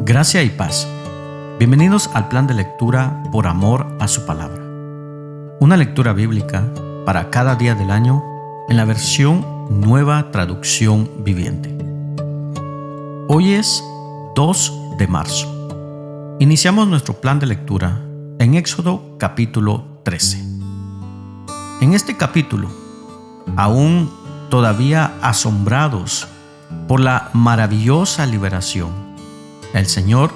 Gracia y paz. Bienvenidos al plan de lectura por amor a su palabra. Una lectura bíblica para cada día del año en la versión Nueva Traducción Viviente. Hoy es 2 de marzo. Iniciamos nuestro plan de lectura en Éxodo capítulo 13. En este capítulo, aún todavía asombrados por la maravillosa liberación, el Señor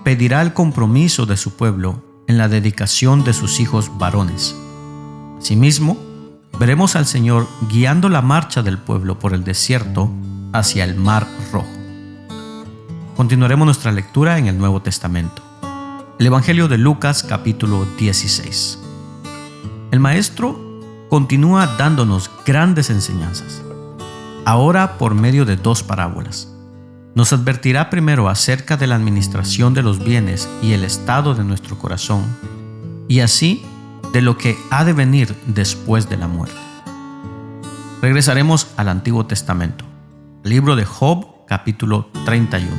pedirá el compromiso de su pueblo en la dedicación de sus hijos varones. Asimismo, veremos al Señor guiando la marcha del pueblo por el desierto hacia el Mar Rojo. Continuaremos nuestra lectura en el Nuevo Testamento. El Evangelio de Lucas capítulo 16. El Maestro continúa dándonos grandes enseñanzas, ahora por medio de 2 parábolas. Nos advertirá primero acerca de la administración de los bienes y el estado de nuestro corazón, y así de lo que ha de venir después de la muerte. Regresaremos al Antiguo Testamento, libro de Job, capítulo 31.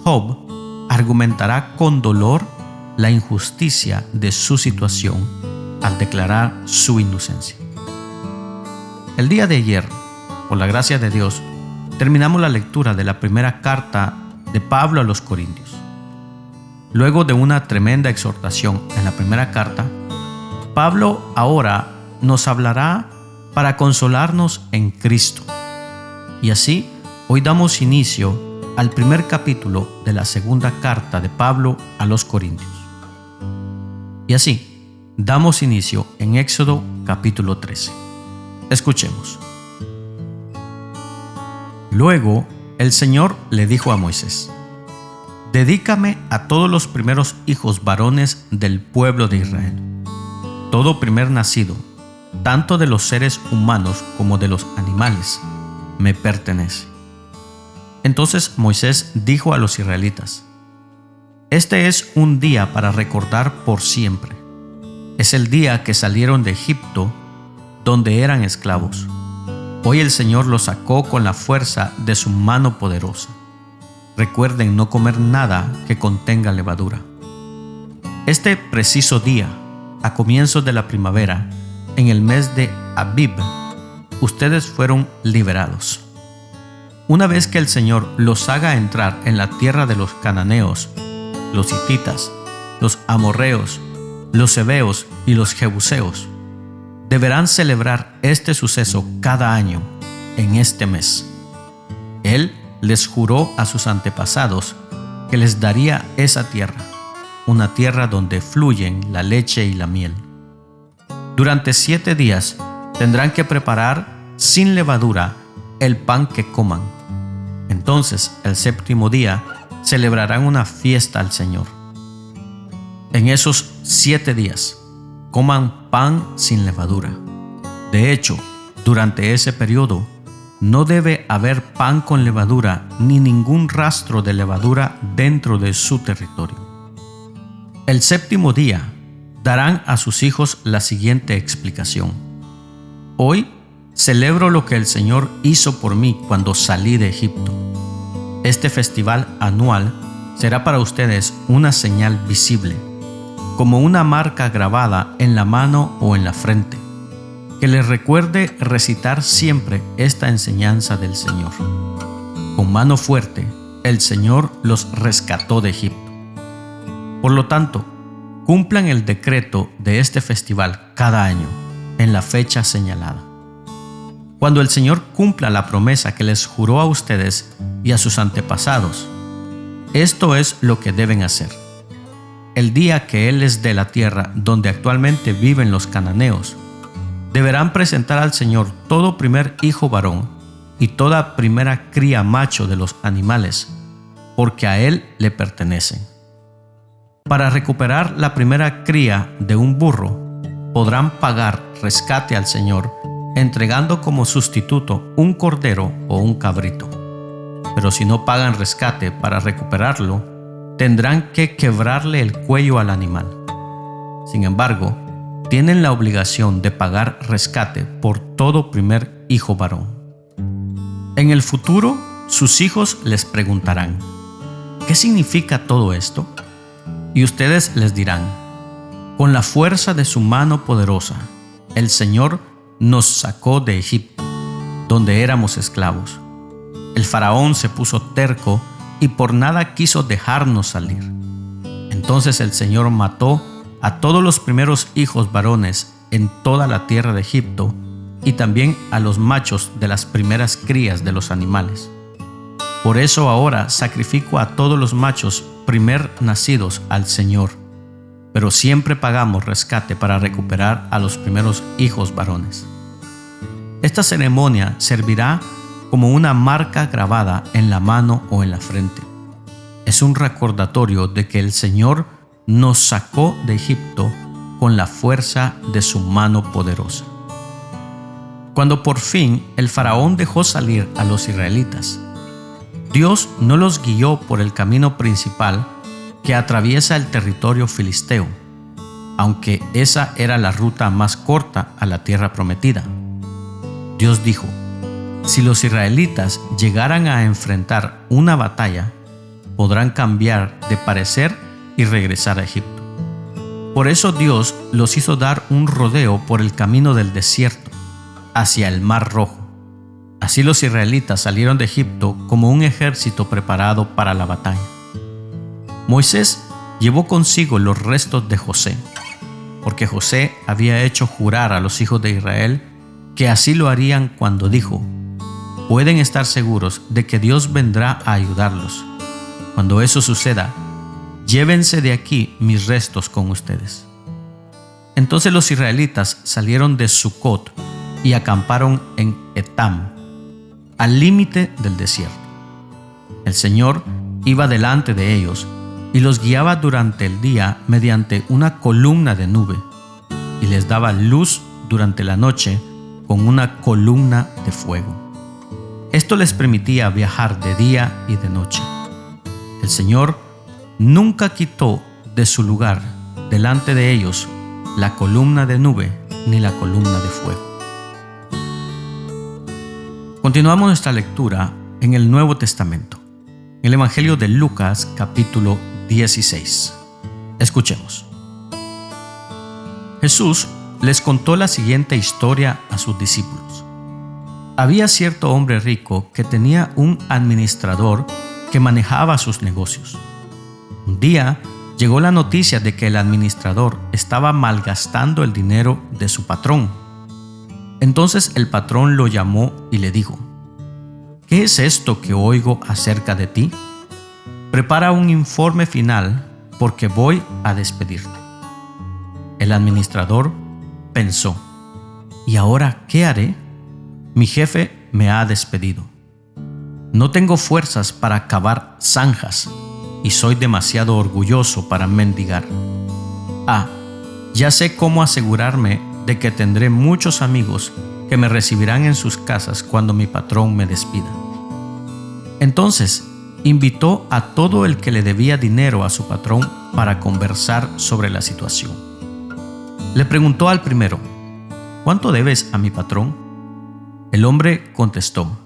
Job argumentará con dolor la injusticia de su situación al declarar su inocencia. El día de ayer, por la gracia de Dios, terminamos la lectura de la primera carta de Pablo a los Corintios. Luego de una tremenda exhortación en la primera carta, Pablo ahora nos hablará para consolarnos en Cristo. Y así, hoy damos inicio al primer capítulo de la segunda carta de Pablo a los Corintios. Y así, damos inicio en Éxodo capítulo 13. Escuchemos. Luego el Señor le dijo a Moisés: «Dedícame a todos los primeros hijos varones del pueblo de Israel. Todo primer nacido, tanto de los seres humanos como de los animales, me pertenece». Entonces Moisés dijo a los israelitas: «Este es un día para recordar por siempre. Es el día que salieron de Egipto, donde eran esclavos. Hoy el Señor los sacó con la fuerza de su mano poderosa. Recuerden no comer nada que contenga levadura. Este preciso día, a comienzos de la primavera, en el mes de Abib, ustedes fueron liberados. Una vez que el Señor los haga entrar en la tierra de los cananeos, los hititas, los amorreos, los heveos y los jebuseos, deberán celebrar este suceso cada año en este mes. Él les juró a sus antepasados que les daría esa tierra, una tierra donde fluyen la leche y la miel. Durante 7 días tendrán que preparar sin levadura el pan que coman. Entonces, el 7º día celebrarán una fiesta al Señor. En esos 7 días, coman pan sin levadura. De hecho, durante ese periodo, no debe haber pan con levadura ni ningún rastro de levadura dentro de su territorio. El 7º día, darán a sus hijos la siguiente explicación: «Hoy celebro lo que el Señor hizo por mí cuando salí de Egipto. Este festival anual será para ustedes una señal visible, como una marca grabada en la mano o en la frente, que les recuerde recitar siempre esta enseñanza del Señor. Con mano fuerte, el Señor los rescató de Egipto. Por lo tanto, cumplan el decreto de este festival cada año, en la fecha señalada. Cuando el Señor cumpla la promesa que les juró a ustedes y a sus antepasados, esto es lo que deben hacer. El día que Él les dé la tierra donde actualmente viven los cananeos, deberán presentar al Señor todo primer hijo varón y toda primera cría macho de los animales, porque a Él le pertenecen. Para recuperar la primera cría de un burro, podrán pagar rescate al Señor entregando como sustituto un cordero o un cabrito. Pero si no pagan rescate para recuperarlo, tendrán que quebrarle el cuello al animal. Sin embargo, tienen la obligación de pagar rescate por todo primer hijo varón. En el futuro, sus hijos les preguntarán: ¿qué significa todo esto? Y ustedes les dirán: con la fuerza de su mano poderosa, el Señor nos sacó de Egipto, donde éramos esclavos. El faraón se puso terco y por nada quiso dejarnos salir. Entonces el Señor mató a todos los primeros hijos varones en toda la tierra de Egipto y también a los machos de las primeras crías de los animales. Por eso ahora sacrifico a todos los machos primer nacidos al Señor, pero siempre pagamos rescate para recuperar a los primeros hijos varones. Esta ceremonia servirá como una marca grabada en la mano o en la frente. Es un recordatorio de que el Señor nos sacó de Egipto con la fuerza de su mano poderosa. Cuando por fin el faraón dejó salir a los israelitas, Dios no los guió por el camino principal que atraviesa el territorio filisteo, aunque esa era la ruta más corta a la tierra prometida. Dios dijo: si los israelitas llegaran a enfrentar una batalla, podrán cambiar de parecer y regresar a Egipto. Por eso Dios los hizo dar un rodeo por el camino del desierto, hacia el Mar Rojo. Así los israelitas salieron de Egipto como un ejército preparado para la batalla. Moisés llevó consigo los restos de José, porque José había hecho jurar a los hijos de Israel que así lo harían cuando dijo: pueden estar seguros de que Dios vendrá a ayudarlos. Cuando eso suceda, llévense de aquí mis restos con ustedes. Entonces los israelitas salieron de Sucot y acamparon en Etam, al límite del desierto. El Señor iba delante de ellos y los guiaba durante el día mediante una columna de nube, y les daba luz durante la noche con una columna de fuego. Esto les permitía viajar de día y de noche. El Señor nunca quitó de su lugar delante de ellos la columna de nube ni la columna de fuego. Continuamos nuestra lectura en el Nuevo Testamento, en el Evangelio de Lucas, capítulo 16. Escuchemos. Jesús les contó la siguiente historia a sus discípulos. Había cierto hombre rico que tenía un administrador que manejaba sus negocios. Un día llegó la noticia de que el administrador estaba malgastando el dinero de su patrón. Entonces el patrón lo llamó y le dijo: ¿qué es esto que oigo acerca de ti? Prepara un informe final porque voy a despedirte. El administrador pensó: ¿y ahora qué haré? Mi jefe me ha despedido. No tengo fuerzas para cavar zanjas y soy demasiado orgulloso para mendigar. Ya sé cómo asegurarme de que tendré muchos amigos que me recibirán en sus casas cuando mi patrón me despida. Entonces invitó a todo el que le debía dinero a su patrón para conversar sobre la situación. Le preguntó al primero: ¿cuánto debes a mi patrón? El hombre contestó: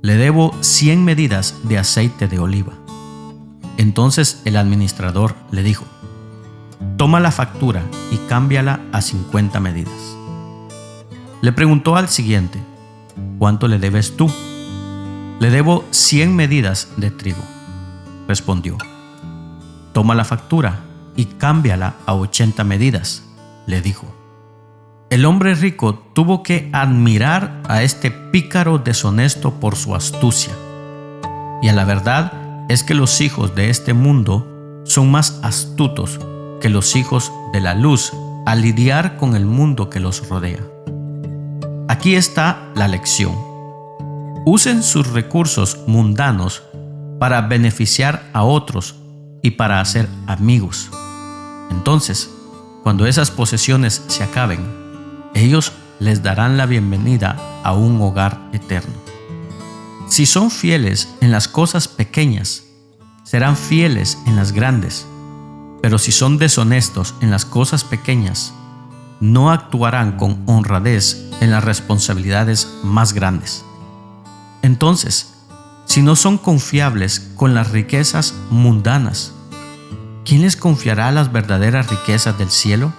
le debo 100 medidas de aceite de oliva. Entonces el administrador le dijo: toma la factura y cámbiala a 50 medidas. Le preguntó al siguiente: ¿cuánto le debes tú? Le debo 100 medidas de trigo. Respondió: toma la factura y cámbiala a 80 medidas, le dijo. El hombre rico tuvo que admirar a este pícaro deshonesto por su astucia. Y a la verdad es que los hijos de este mundo son más astutos que los hijos de la luz al lidiar con el mundo que los rodea. Aquí está la lección. Usen sus recursos mundanos para beneficiar a otros y para hacer amigos. Entonces, cuando esas posesiones se acaben, ellos les darán la bienvenida a un hogar eterno. Si son fieles en las cosas pequeñas, serán fieles en las grandes. Pero si son deshonestos en las cosas pequeñas, no actuarán con honradez en las responsabilidades más grandes. Entonces, Si no son confiables con las riquezas mundanas, ¿quién les confiará las verdaderas riquezas del cielo?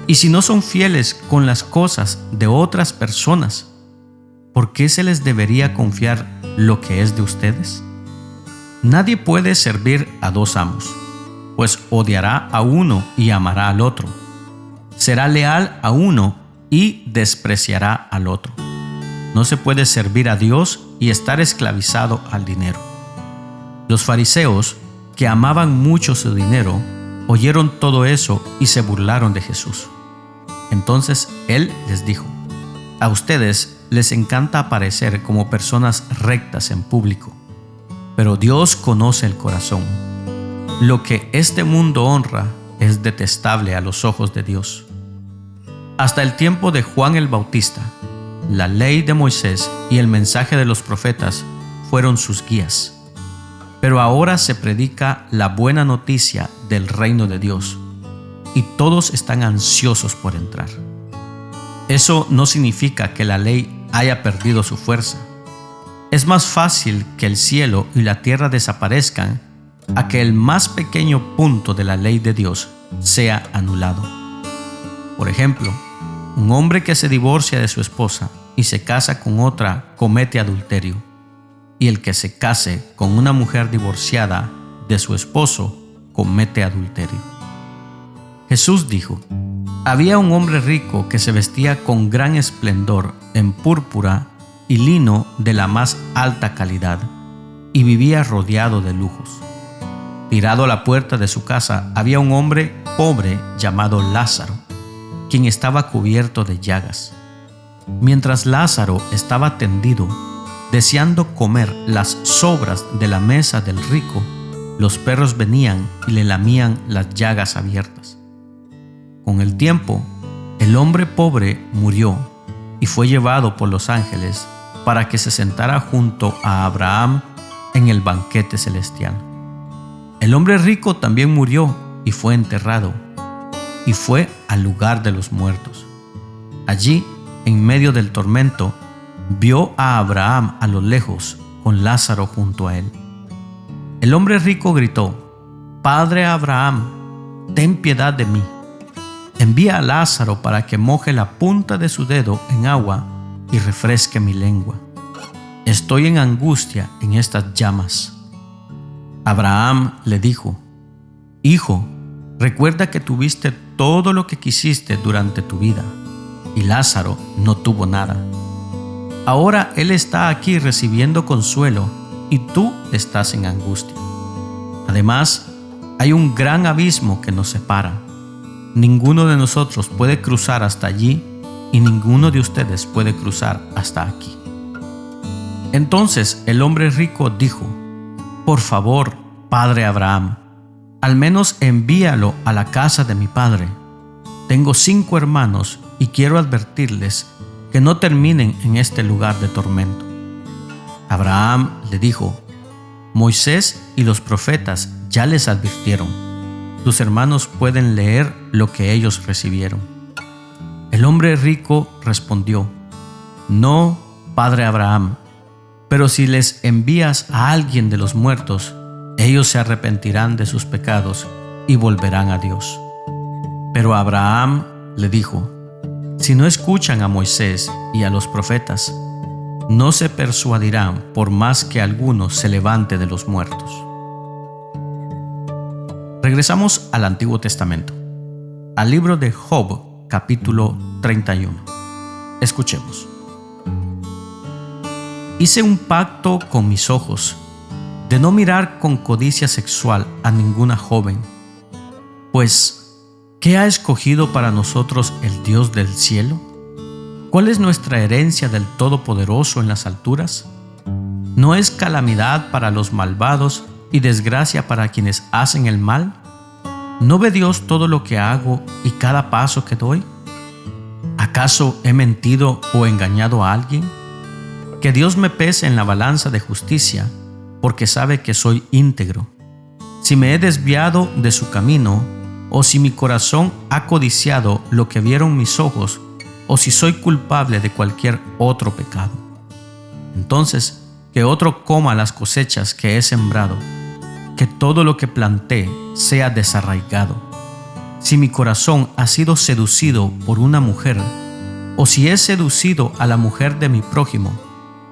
Y si no son fieles con las cosas de otras personas, ¿por qué se les debería confiar lo que es de ustedes? Nadie puede servir a dos amos, pues odiará a uno y amará al otro. Será leal a uno y despreciará al otro. No se puede servir a Dios y estar esclavizado al dinero. Los fariseos, que amaban mucho su dinero, oyeron todo eso y se burlaron de Jesús. Entonces Él les dijo: a ustedes les encanta aparecer como personas rectas en público, pero Dios conoce el corazón. Lo que este mundo honra es detestable a los ojos de Dios. Hasta el tiempo de Juan el Bautista, la ley de Moisés y el mensaje de los profetas fueron sus guías. Pero ahora se predica la buena noticia del reino de Dios, y todos están ansiosos por entrar. Eso no significa que la ley haya perdido su fuerza. Es más fácil que el cielo y la tierra desaparezcan a que el más pequeño punto de la ley de Dios sea anulado. Por ejemplo, un hombre que se divorcia de su esposa y se casa con otra comete adulterio, y el que se case con una mujer divorciada de su esposo comete adulterio. Jesús dijo: había un hombre rico que se vestía con gran esplendor en púrpura y lino de la más alta calidad, y vivía rodeado de lujos. Tirado a la puerta de su casa había un hombre pobre llamado Lázaro, quien estaba cubierto de llagas. Mientras Lázaro estaba tendido, deseando comer las sobras de la mesa del rico, los perros venían y le lamían las llagas abiertas. Con el tiempo, el hombre pobre murió y fue llevado por los ángeles para que se sentara junto a Abraham en el banquete celestial. El hombre rico también murió y fue enterrado, y fue al lugar de los muertos. Allí, en medio del tormento, vio a Abraham a lo lejos con Lázaro junto a él. El hombre rico gritó: Padre Abraham, ten piedad de mí. Envía a Lázaro para que moje la punta de su dedo en agua y refresque mi lengua. Estoy en angustia en estas llamas. Abraham le dijo: Hijo, recuerda que tuviste todo lo que quisiste durante tu vida, y Lázaro no tuvo nada. Ahora él está aquí recibiendo consuelo y tú estás en angustia. Además, hay un gran abismo que nos separa. Ninguno de nosotros puede cruzar hasta allí y ninguno de ustedes puede cruzar hasta aquí. Entonces el hombre rico dijo: Por favor, padre Abraham, al menos envíalo a la casa de mi padre. Tengo 5 hermanos y quiero advertirles que no terminen en este lugar de tormento. Abraham le dijo: Moisés y los profetas ya les advirtieron. Tus hermanos pueden leer lo que ellos recibieron. El hombre rico respondió: No, padre Abraham, pero si les envías a alguien de los muertos, ellos se arrepentirán de sus pecados y volverán a Dios. Pero Abraham le dijo: Si no escuchan a Moisés y a los profetas, no se persuadirán por más que alguno se levante de los muertos. Regresamos al Antiguo Testamento, al libro de Job, capítulo 31. Escuchemos. Hice un pacto con mis ojos, de no mirar con codicia sexual a ninguna joven, pues, ¿qué ha escogido para nosotros el Dios del cielo? ¿Cuál es nuestra herencia del Todopoderoso en las alturas? ¿No es calamidad para los malvados y desgracia para quienes hacen el mal? ¿No ve Dios todo lo que hago y cada paso que doy? ¿Acaso he mentido o engañado a alguien? Que Dios me pese en la balanza de justicia, porque sabe que soy íntegro. Si me he desviado de su camino, o si mi corazón ha codiciado lo que vieron mis ojos, o si soy culpable de cualquier otro pecado. Entonces, que otro coma las cosechas que he sembrado, que todo lo que planté sea desarraigado. Si mi corazón ha sido seducido por una mujer, o si he seducido a la mujer de mi prójimo,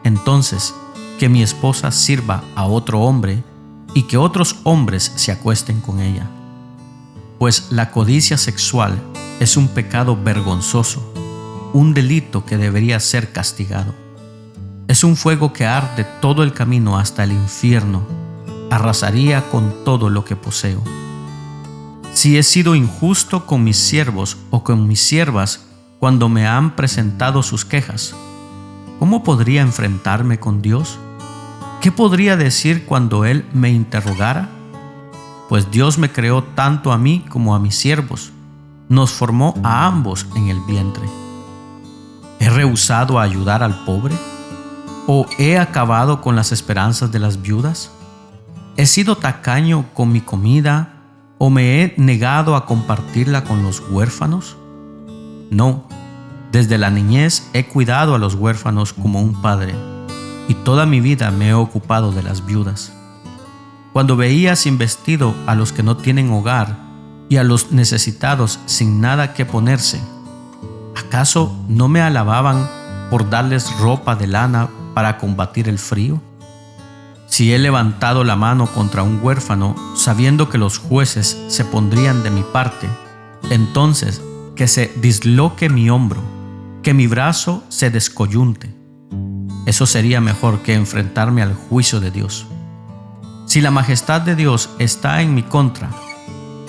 entonces que mi esposa sirva a otro hombre y que otros hombres se acuesten con ella. Pues la codicia sexual es un pecado vergonzoso, un delito que debería ser castigado. Es un fuego que arde todo el camino hasta el infierno, arrasaría con todo lo que poseo. Si he sido injusto con mis siervos o con mis siervas cuando me han presentado sus quejas, ¿cómo podría enfrentarme con Dios? ¿Qué podría decir cuando Él me interrogara? Pues Dios me creó tanto a mí como a mis siervos, nos formó a ambos en el vientre. ¿He rehusado a ayudar al pobre? ¿O he acabado con las esperanzas de las viudas? ¿He sido tacaño con mi comida o me he negado a compartirla con los huérfanos? No, desde la niñez he cuidado a los huérfanos como un padre, y toda mi vida me he ocupado de las viudas. Cuando veía sin vestido a los que no tienen hogar y a los necesitados sin nada que ponerse, ¿acaso no me alababan por darles ropa de lana para combatir el frío? Si he levantado la mano contra un huérfano, sabiendo que los jueces se pondrían de mi parte, entonces que se disloque mi hombro, que mi brazo se descoyunte. Eso sería mejor que enfrentarme al juicio de Dios. Si la majestad de Dios está en mi contra,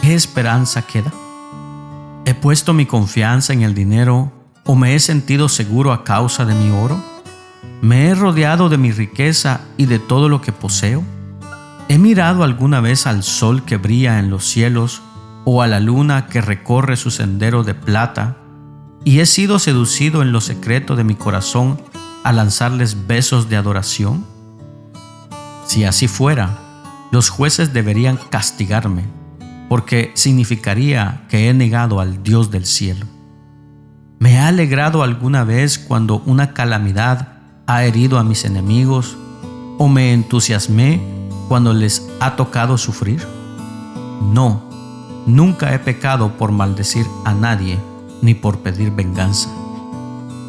¿qué esperanza queda? ¿He puesto mi confianza en el dinero o me he sentido seguro a causa de mi oro? ¿Me he rodeado de mi riqueza y de todo lo que poseo? ¿He mirado alguna vez al sol que brilla en los cielos o a la luna que recorre su sendero de plata? ¿Y he sido seducido en lo secreto de mi corazón a lanzarles besos de adoración? Si así fuera, los jueces deberían castigarme, porque significaría que he negado al Dios del cielo. ¿Me he alegrado alguna vez cuando una calamidad ha herido a mis enemigos, o me entusiasmé cuando les ha tocado sufrir? No, nunca he pecado por maldecir a nadie ni por pedir venganza.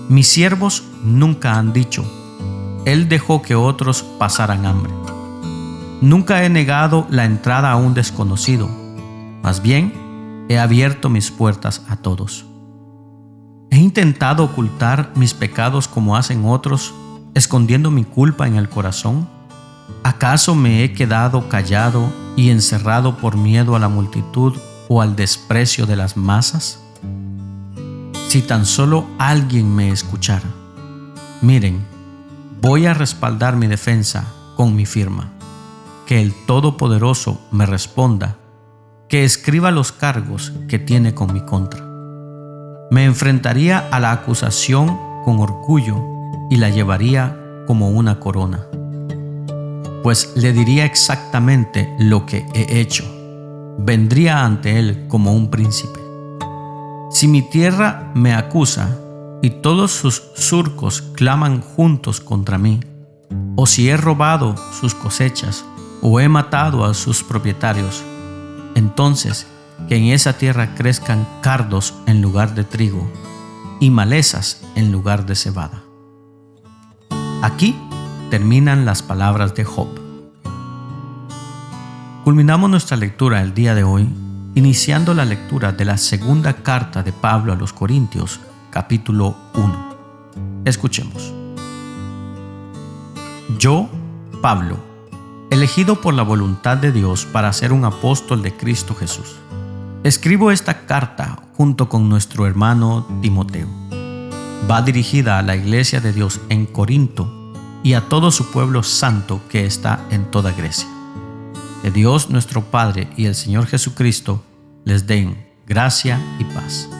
Mis siervos nunca han dicho: Él dejó que otros pasaran hambre. Nunca he negado la entrada a un desconocido, más bien he abierto mis puertas a todos. ¿He intentado ocultar mis pecados como hacen otros, escondiendo mi culpa en el corazón? ¿Acaso me he quedado callado y encerrado por miedo a la multitud o al desprecio de las masas? Si tan solo alguien me escuchara. Miren, voy a respaldar mi defensa con mi firma. Que el Todopoderoso me responda, que escriba los cargos que tiene con mi contra. Me enfrentaría a la acusación con orgullo y la llevaría como una corona. Pues le diría exactamente lo que he hecho. Vendría ante él como un príncipe. Si mi tierra me acusa y todos sus surcos claman juntos contra mí, o si he robado sus cosechas o he matado a sus propietarios, entonces que en esa tierra crezcan cardos en lugar de trigo y malezas en lugar de cebada. Aquí terminan las palabras de Job. Culminamos nuestra lectura el día de hoy, iniciando la lectura de la segunda carta de Pablo a los Corintios, capítulo 1. Escuchemos. Yo, Pablo, elegido por la voluntad de Dios para ser un apóstol de Cristo Jesús, escribo esta carta junto con nuestro hermano Timoteo. Va dirigida a la iglesia de Dios en Corinto y a todo su pueblo santo que está en toda Grecia. Que Dios nuestro Padre y el Señor Jesucristo les den gracia y paz.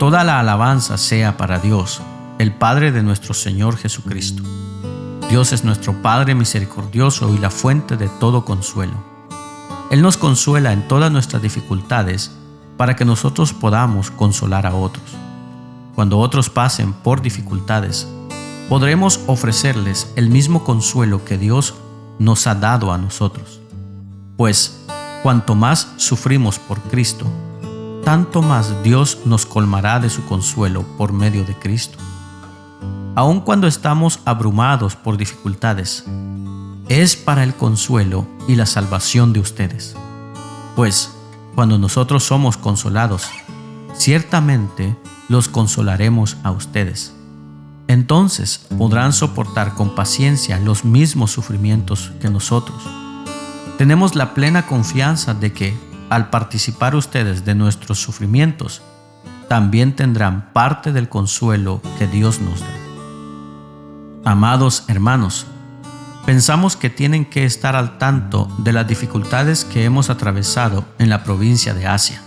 Toda la alabanza sea para Dios, el Padre de nuestro Señor Jesucristo. Dios es nuestro Padre misericordioso y la fuente de todo consuelo. Él nos consuela en todas nuestras dificultades para que nosotros podamos consolar a otros. Cuando otros pasen por dificultades, podremos ofrecerles el mismo consuelo que Dios nos ha dado a nosotros. Pues, cuanto más sufrimos por Cristo, tanto más Dios nos colmará de su consuelo por medio de Cristo. Aun cuando estamos abrumados por dificultades, es para el consuelo y la salvación de ustedes. Pues, cuando nosotros somos consolados, ciertamente los consolaremos a ustedes. Entonces podrán soportar con paciencia los mismos sufrimientos que nosotros. Tenemos la plena confianza de que, al participar ustedes de nuestros sufrimientos, también tendrán parte del consuelo que Dios nos da. Amados hermanos, pensamos que tienen que estar al tanto de las dificultades que hemos atravesado en la provincia de Asia.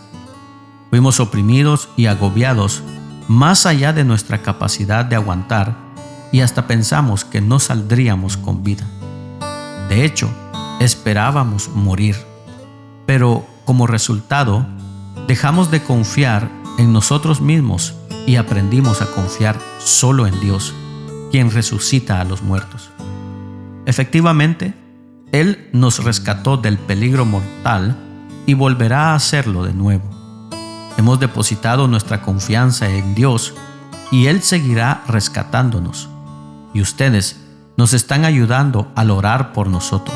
Fuimos oprimidos y agobiados más allá de nuestra capacidad de aguantar, y hasta pensamos que no saldríamos con vida. De hecho, esperábamos morir. Pero como resultado, dejamos de confiar en nosotros mismos y aprendimos a confiar solo en Dios, quien resucita a los muertos. Efectivamente, Él nos rescató del peligro mortal y volverá a hacerlo de nuevo. Hemos depositado nuestra confianza en Dios y Él seguirá rescatándonos. Y ustedes nos están ayudando al orar por nosotros.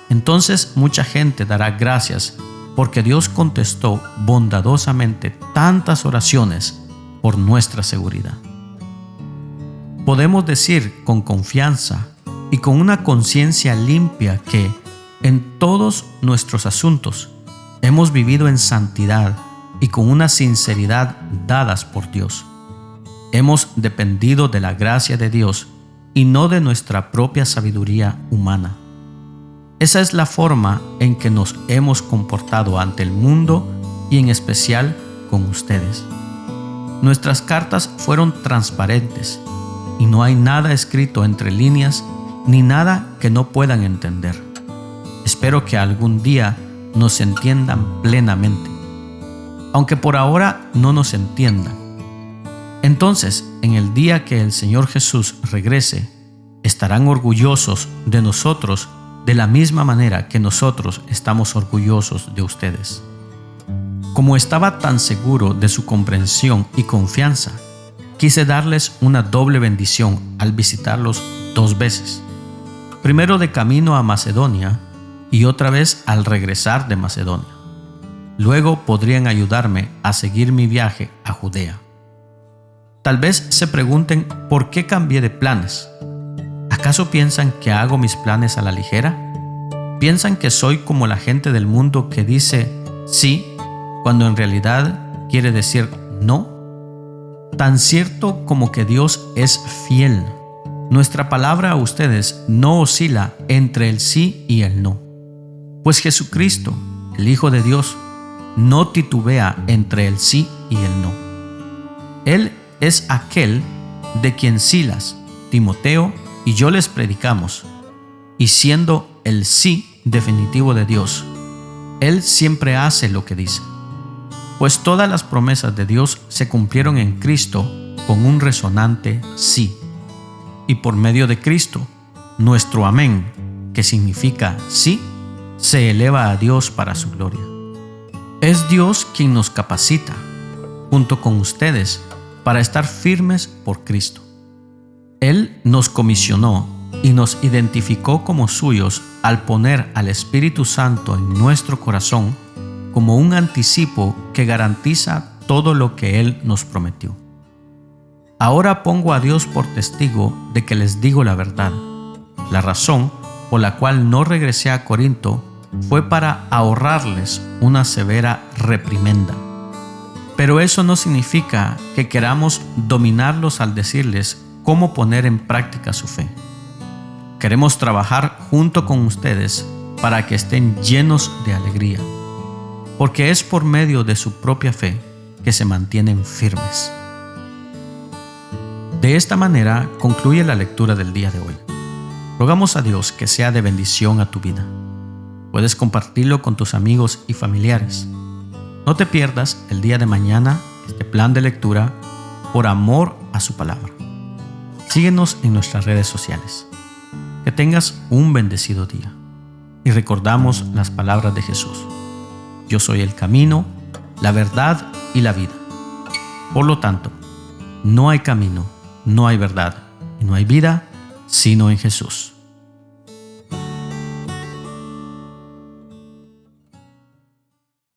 Entonces mucha gente dará gracias porque Dios contestó bondadosamente tantas oraciones por nuestra seguridad. Podemos decir con confianza y con una conciencia limpia que en todos nuestros asuntos hemos vivido en santidad y con una sinceridad dadas por Dios. Hemos dependido de la gracia de Dios y no de nuestra propia sabiduría humana. Esa es la forma en que nos hemos comportado ante el mundo y en especial con ustedes. Nuestras cartas fueron transparentes y no hay nada escrito entre líneas ni nada que no puedan entender. Espero que algún día nos entiendan plenamente, aunque por ahora no nos entiendan. Entonces, en el día que el Señor Jesús regrese, estarán orgullosos de nosotros de la misma manera que nosotros estamos orgullosos de ustedes. Como estaba tan seguro de su comprensión y confianza, quise darles una doble bendición al visitarlos 2 veces. Primero de camino a Macedonia y otra vez al regresar de Macedonia. Luego podrían ayudarme a seguir mi viaje a Judea. Tal vez se pregunten por qué cambié de planes. ¿Acaso piensan que hago mis planes a la ligera? ¿Piensan que soy como la gente del mundo que dice sí cuando en realidad quiere decir no? Tan cierto como que Dios es fiel, nuestra palabra a ustedes no oscila entre el sí y el no. Pues Jesucristo, el Hijo de Dios, no titubea entre el sí y el no. Él es aquel de quien Silas, Timoteo y yo les predicamos, y siendo el sí definitivo de Dios, Él siempre hace lo que dice. Pues todas las promesas de Dios se cumplieron en Cristo con un resonante sí. Y por medio de Cristo, nuestro amén, que significa sí, se eleva a Dios para su gloria. Es Dios quien nos capacita, junto con ustedes, para estar firmes por Cristo. Él nos comisionó y nos identificó como suyos al poner al Espíritu Santo en nuestro corazón como un anticipo que garantiza todo lo que Él nos prometió. Ahora pongo a Dios por testigo de que les digo la verdad. La razón por la cual no regresé a Corinto fue para ahorrarles una severa reprimenda. Pero eso no significa que queramos dominarlos al decirles cómo poner en práctica su fe. Queremos trabajar junto con ustedes para que estén llenos de alegría, porque es por medio de su propia fe que se mantienen firmes. De esta manera concluye la lectura del día de hoy. Rogamos a Dios que sea de bendición a tu vida. Puedes compartirlo con tus amigos y familiares. No te pierdas el día de mañana este plan de lectura por amor a su palabra. Síguenos en nuestras redes sociales. Que tengas un bendecido día. Y recordamos las palabras de Jesús. Yo soy el camino, la verdad y la vida. Por lo tanto, no hay camino, no hay verdad y no hay vida sino en Jesús.